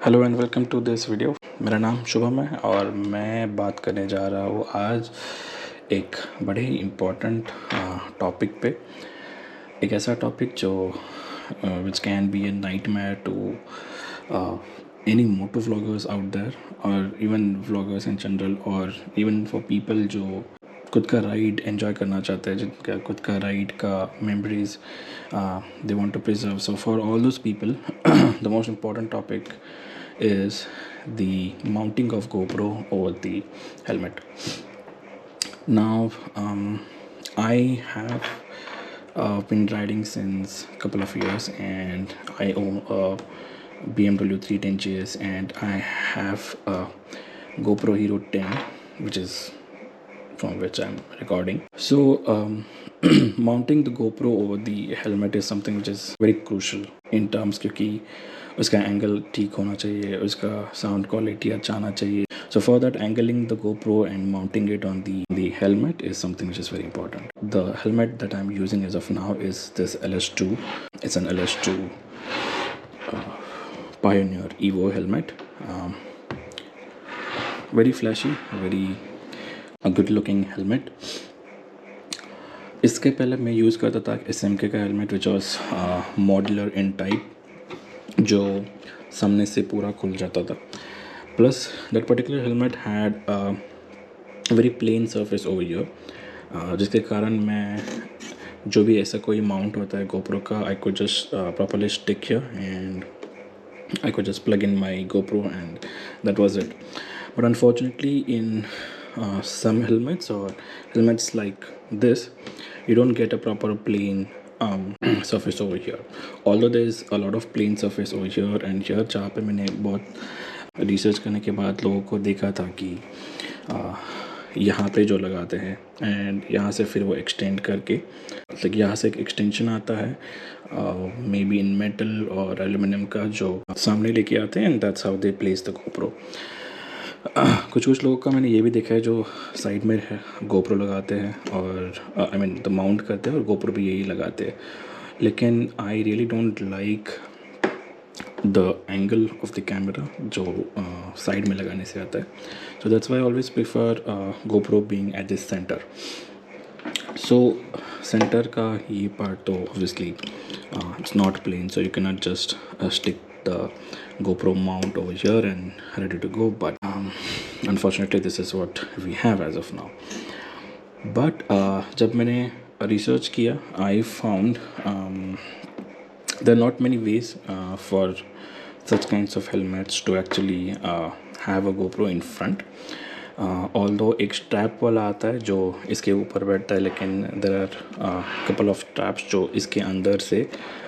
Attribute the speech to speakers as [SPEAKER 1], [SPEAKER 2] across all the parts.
[SPEAKER 1] Hello and welcome to this video. मेरा नाम शुभम है और मैं बात करने जा रहा हूँ आज एक बड़े ही इम्पोर्टेंट टॉपिक पे। एक ऐसा टॉपिक जो which can be a nightmare to any moto vloggers out there और इवन व्लॉगर्स इन जनरल और इवन फॉर पीपल जो खुद का राइड एंजॉय करना चाहते हैं, जिनका खुद का राइड का memories they want to preserve. So for all those people the most important topic is the mounting of GoPro over the helmet. Now, I have been riding since a couple of years, and I own a BMW 310GS, and I have a GoPro Hero 10, which is from which I'm recording. So, mounting the GoPro over the helmet is something which is very crucial in terms क्योंकि उसका angle ठीक होना चाहिए, उसका sound quality अच्छा आना चाहिए. So for that, angling the GoPro and mounting it on the helmet is something which is very important. The helmet that I'm using as of now is this LS2. It's an LS2 Pioneer Evo helmet. Very flashy, very a good looking helmet. इसके पहले मैं use करता था SMK का helmet which was modular in type, जो सामने से पूरा खुल जाता था. Plus that particular helmet had very plain surface over here, जिसके कारण मैं जो भी ऐसा कोई माउंट होता है GoPro का, I could just properly stick here and I could just plug in my GoPro and that was it. But unfortunately in some helmets or helmets like this, you don't get a proper plane surface over here. Although there is a lot of plane surface over here and here, जहाँ पे मैंने बहुत research करने के बाद लोगों को देखा था कि यहाँ पे जो लगाते हैं एंड यहाँ से फिर वो एक्सटेंड करके, मतलब यहाँ से एक एक्सटेंशन आता है मे बी इन मेटल और एल्यूमिनियम का, जो सामने लेके आते हैं and that's how they place the GoPro. कुछ लोगों का मैंने ये भी देखा है जो साइड में है GoPro लगाते हैं और आई मीन द माउंट करते हैं और GoPro भी यही लगाते हैं. लेकिन I really don't like the angle of the camera जो साइड में लगाने से आता है. So that's why I always prefer GoPro being at this center. So center का ये पार्ट तो obviously it's not plain, so you cannot just stick the GoPro mount over here and ready to go, but unfortunately this is what we have as of now. But जब मैंने research किया, I found there are not many ways for such kinds of helmets to actually have a GoPro in front. Although एक strap वाला आता है जो इसके ऊपर बैठता है, लेकिन there are couple of straps जो इसके अंदर से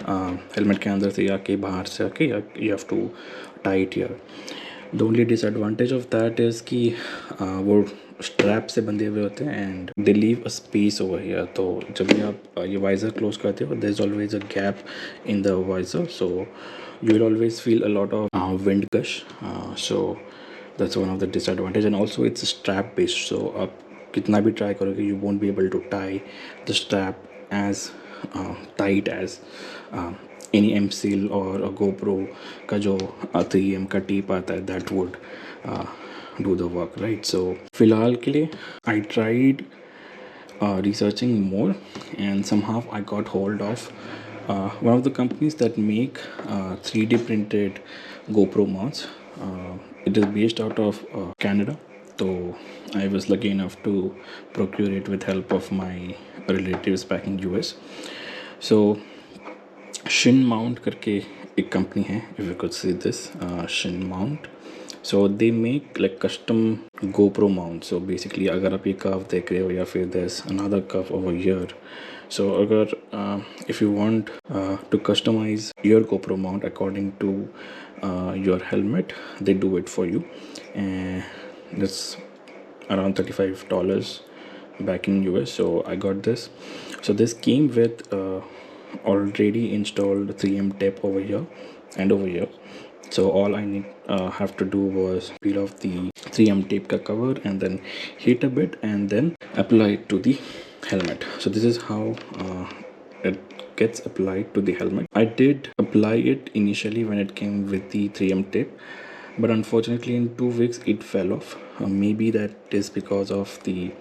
[SPEAKER 1] हेलमेट के अंदर से या के बाहर से आके you have to tight here. The only disadvantage of that is कि वो स्ट्रैप से बंधे हुए होते हैं and they leave a space over here. तो जब भी आप ये वाइज़र क्लोज करते हो, there is always a gap in the visor, so you will always feel a lot of wind gush. So that's one of the disadvantage, and also it's strap based, so आप कितना भी try करोगे you won't be able to tie the strap as tight as any M seal or a GoPro का जो 3M का tape आता है, that would do the work, right? So फिलहाल के लिए I tried researching more and somehow I got hold of one of the companies that make 3D printed GoPro mounts. It is based out of Canada, so I was lucky enough to procure it with help of my relatives back in US. So Shin Mount करके एक company है, if you could see this, Shin Mount. So they make like custom GoPro mounts. So basically अगर आप ये curve देख रहे हो या फिर there's another curve over here. So अगर if you want to customize your GoPro mount according to your helmet, they do it for you, and it's around $35 back in US. So I got this. So this came with already installed 3M tape over here and over here. So all I have to do was peel off the 3M tape ka cover and then heat a bit and then apply it to the helmet. So this is how it gets applied to the helmet. I did apply it initially when it came with the 3M tape, but unfortunately in 2 weeks it fell off. Maybe that is because of the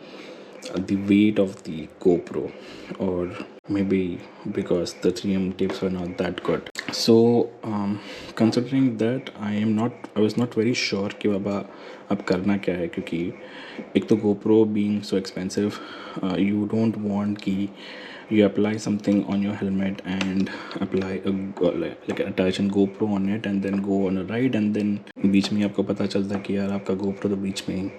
[SPEAKER 1] weight of the GoPro, or maybe because the 3M tapes were not that good. So considering that, I was not very sure कि बाबा अब करना क्या है, क्योंकि एक तो GoPro being so expensive, you don't want कि you apply something on your helmet and apply like attach a GoPro on it and then go on a ride, and then बीच में आपको पता चलता कि यार आपका GoPro तो बीच में ही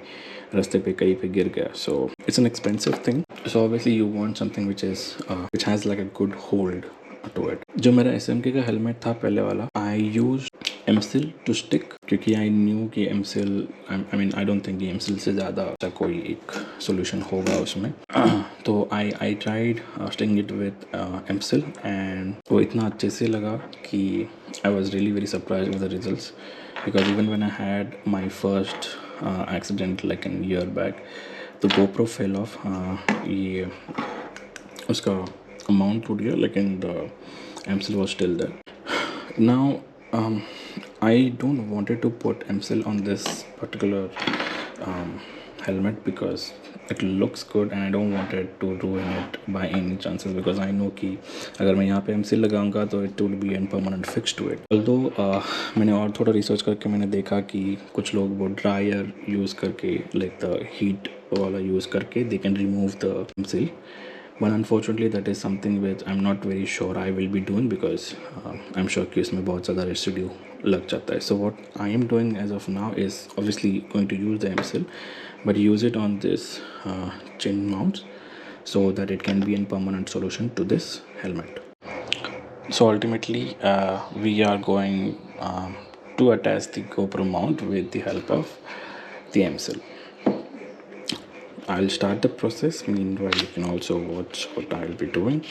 [SPEAKER 1] रास्ते पे कहीं पे गिर गया. So it's an expensive thing. So obviously you want something which has like a good hold to it. जो मेरा SMK का हेलमेट था पहले वाला, आई यूज एमसिल टू स्टिक, क्योंकि आई न्यू कि M-Seal, I mean I don't think M-Seal से ज़्यादा अच्छा कोई एक सोल्यूशन होगा उसमें. तो I tried sting it with M-Seal, and वो इतना अच्छे से लगा कि I was really very surprise with the results, because even when I had my first accident like a year back, the GoPro fell off. ये उसका mount टूट गया, लेकिन the MCL was still there. Now I don't wanted to put MCL on this particular helmet because it looks good and I don't want it to ruin it by any chances, because I know कि अगर मैं यहाँ पे MCL लगाऊंगा तो it will be a permanent fix to it. Although मैंने और थोड़ा रिसर्च करके मैंने देखा कि कुछ लोग वो ड्रायर यूज़ करके like the heat वाला यूज़ करके they can remove the MCL. But unfortunately that is something which I'm not very sure I will be doing, because I'm sure कि इसमें बहुत ज़्यादा residue लग जाता है. So what I am doing as of now is obviously going to use the MCL, but use it on this chin mounts so that it can be a permanent solution to this helmet. So ultimately we are going to attach the GoPro mount with the help of the MCL. I'll start the process. Meanwhile, you can also watch what I'll be doing.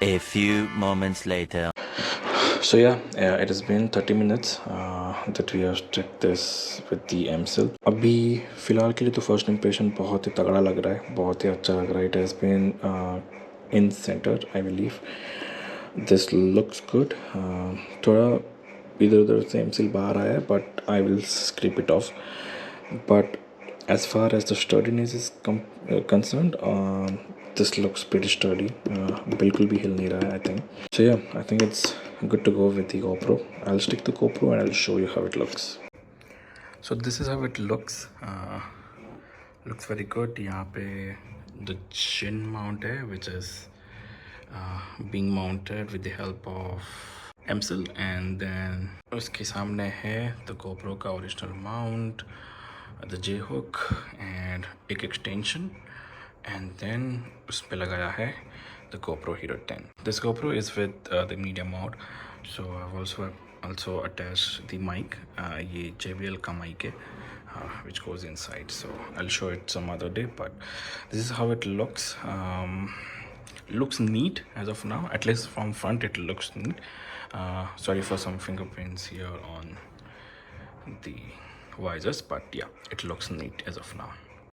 [SPEAKER 2] A few moments later.
[SPEAKER 1] So yeah, it has been 30 minutes that we have checked this with the MCL. अभी फ़िलहाल के लिए तो first impression बहुत ही तगड़ा लग रहा है, बहुत ही अच्छा लग रहा है. It has been in center, I believe. This looks good. थोड़ा इधर उधर से MCL बाहर आया है, but I will scrape it off. But as far as the sturdiness is concerned, this looks pretty sturdy. बिल्कुल भी हिल नहीं रहा है, I think. So yeah, I think it's good to go with the GoPro. I'll stick the GoPro and I'll show you how it looks. So this is how it looks. Looks very good. यहाँ पे the chin mount है, which is being mounted with the help of MCL, and then उसके सामने है the GoPro का original mount, the J hook and एक extension, and then उस पे लगाया है the GoPro Hero 10. This GoPro is with the medium mode, So I've also attached the mic. ये JBL का mic है, which goes inside. So I'll show it some other day. But this is how it looks. Looks neat as of now. At least from front, it looks neat. Sorry for some fingerprints here on the visors, but yeah, it looks neat as of now.